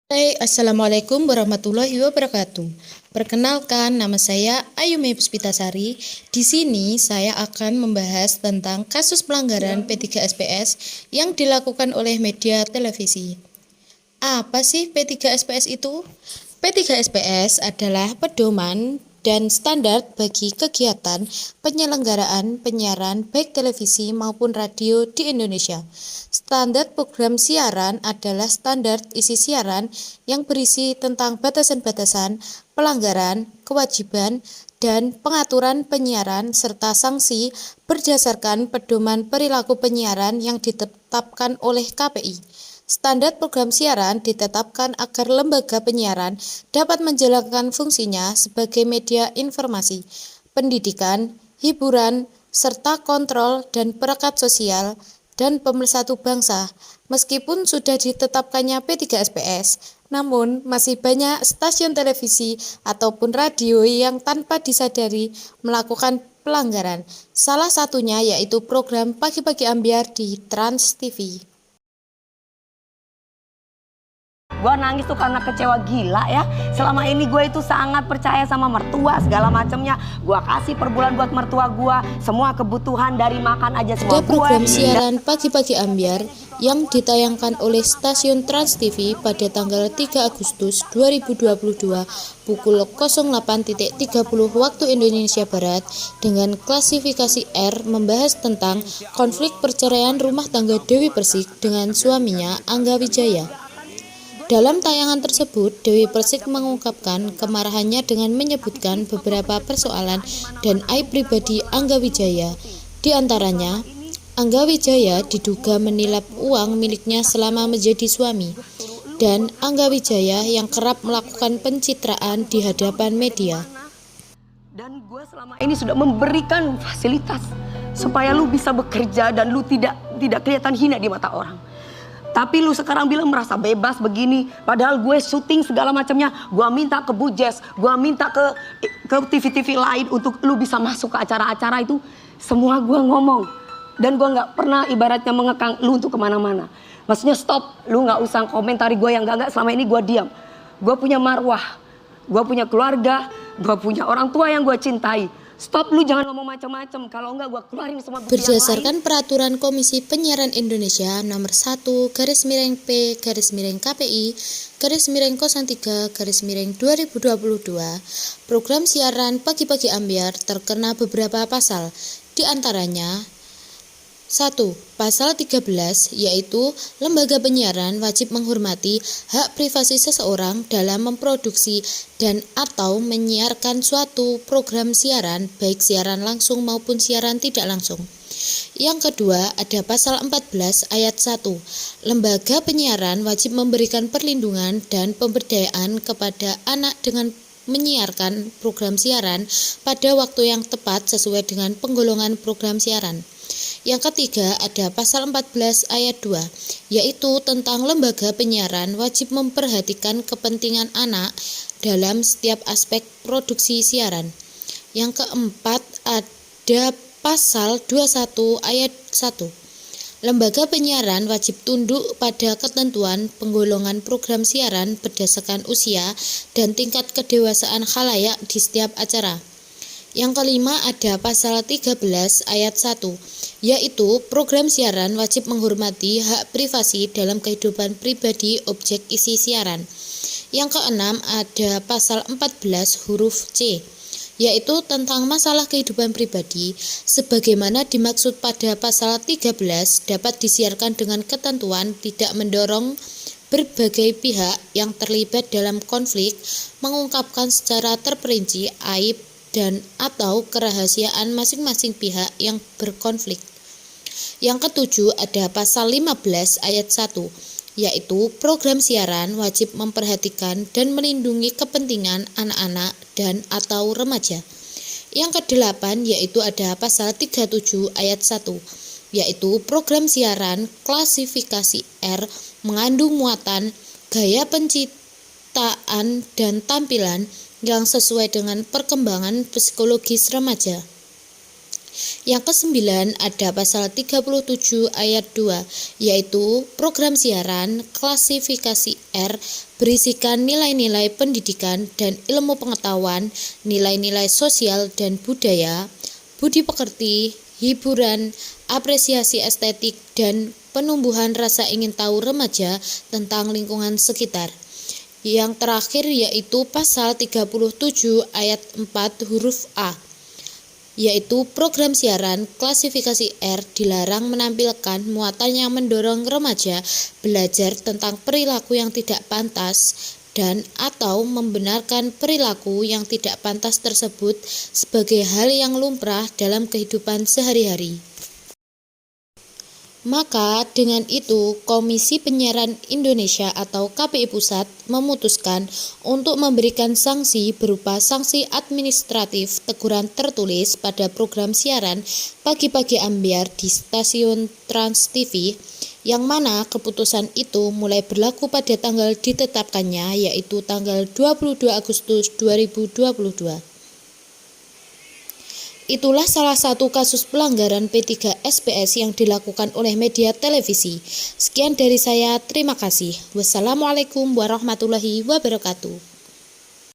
Hai, Assalamualaikum warahmatullahi wabarakatuh. Perkenalkan, nama saya Ayumi Puspitasari. Di sini saya akan membahas tentang kasus pelanggaran P3SPS yang dilakukan oleh media televisi. Apa sih P3SPS itu? P3SPS adalah pedoman dan standar bagi kegiatan penyelenggaraan penyiaran baik televisi maupun radio di Indonesia. Standar program siaran adalah standar isi siaran yang berisi tentang batasan-batasan, pelanggaran, kewajiban, dan pengaturan penyiaran serta sanksi berdasarkan pedoman perilaku penyiaran yang ditetapkan oleh KPI. Standar program siaran ditetapkan agar lembaga penyiaran dapat menjalankan fungsinya sebagai media informasi, pendidikan, hiburan, serta kontrol dan perekat sosial dan pemersatu bangsa. Meskipun sudah ditetapkannya P3SPS, namun masih banyak stasiun televisi ataupun radio yang tanpa disadari melakukan pelanggaran. Salah satunya yaitu program Pagi-Pagi Ambyar di Trans TV. Gue nangis tuh karena kecewa gila ya. Selama ini gue itu sangat percaya sama mertua segala macamnya. Gue kasih per bulan buat mertua gue. Semua kebutuhan dari makan aja semua Ada program siaran Pagi-Pagi Ambyar yang ditayangkan oleh stasiun Trans TV pada tanggal 3 Agustus 2022 pukul 08.30 waktu Indonesia Barat dengan klasifikasi R membahas tentang konflik perceraian rumah tangga Dewi Persik dengan suaminya Angga Wijaya. Dalam tayangan tersebut, Dewi Persik mengungkapkan kemarahannya dengan menyebutkan beberapa persoalan dan aib pribadi Angga Wijaya. Di antaranya, Angga Wijaya diduga menilap uang miliknya selama menjadi suami, dan Angga Wijaya yang kerap melakukan pencitraan di hadapan media. Dan gue selama ini sudah memberikan fasilitas supaya lu bisa bekerja dan lu tidak kelihatan hina di mata orang. Tapi lu sekarang bilang merasa bebas begini. Padahal gue syuting segala macamnya. Gue minta ke Bujes. Gue minta ke TV-TV lain untuk lu bisa masuk ke acara-acara itu. Semua gue ngomong. Dan gue gak pernah ibaratnya mengekang lu untuk kemana-mana. Maksudnya stop. Lu gak usah komentari gue yang gak selama ini gue diam. Gue punya marwah. Gue punya keluarga. Gue punya orang tua yang gue cintai. Stop, lu jangan ngomong macam-macam. Kalau enggak gue keluarin semua bukti Berdasarkan peraturan Komisi Penyiaran Indonesia nomor 1/P/KPI/03/2022, program siaran Pagi-Pagi Ambyar terkena beberapa pasal. Di antaranya 1. Pasal 13, yaitu lembaga penyiaran wajib menghormati hak privasi seseorang dalam memproduksi dan atau menyiarkan suatu program siaran, baik siaran langsung maupun siaran tidak langsung. Yang kedua, ada pasal 14 ayat 1. Lembaga penyiaran wajib memberikan perlindungan dan pemberdayaan kepada anak dengan menyiarkan program siaran pada waktu yang tepat sesuai dengan penggolongan program siaran. Yang ketiga, ada pasal 14 ayat 2, yaitu tentang lembaga penyiaran wajib memperhatikan kepentingan anak dalam setiap aspek produksi siaran. Yang keempat, ada pasal 21 ayat 1. Lembaga penyiaran wajib tunduk pada ketentuan penggolongan program siaran berdasarkan usia dan tingkat kedewasaan khalayak di setiap acara. Yang kelima, ada pasal 13 ayat 1, yaitu program siaran wajib menghormati hak privasi dalam kehidupan pribadi objek isi siaran. Yang keenam, ada pasal 14 huruf C, yaitu tentang masalah kehidupan pribadi sebagaimana dimaksud pada pasal 13 dapat disiarkan dengan ketentuan tidak mendorong berbagai pihak yang terlibat dalam konflik mengungkapkan secara terperinci aib dan atau kerahasiaan masing-masing pihak yang berkonflik. Yang ketujuh, ada pasal 15 ayat 1, yaitu program siaran wajib memperhatikan dan melindungi kepentingan anak-anak dan atau remaja. Yang kedelapan, yaitu ada pasal 37 ayat 1, yaitu program siaran klasifikasi R mengandung muatan, gaya pencitraan dan tampilan yang sesuai dengan perkembangan psikologis remaja. Yang kesembilan ada pasal 37 ayat 2, yaitu program siaran klasifikasi R berisikan nilai-nilai pendidikan dan ilmu pengetahuan, nilai-nilai sosial dan budaya, budi pekerti, hiburan, apresiasi estetik, dan penumbuhan rasa ingin tahu remaja tentang lingkungan sekitar. Yang terakhir yaitu pasal 37 ayat 4 huruf A, yaitu program siaran klasifikasi R dilarang menampilkan muatan yang mendorong remaja belajar tentang perilaku yang tidak pantas dan atau membenarkan perilaku yang tidak pantas tersebut sebagai hal yang lumrah dalam kehidupan sehari-hari. Maka dengan itu Komisi Penyiaran Indonesia atau KPI Pusat memutuskan untuk memberikan sanksi berupa sanksi administratif teguran tertulis pada program siaran Pagi-Pagi Ambyar di stasiun Trans TV, yang mana keputusan itu mulai berlaku pada tanggal ditetapkannya, yaitu tanggal 22 Agustus 2022. Itulah salah satu kasus pelanggaran P3SPS yang dilakukan oleh media televisi. Sekian dari saya, terima kasih. Wassalamualaikum warahmatullahi wabarakatuh.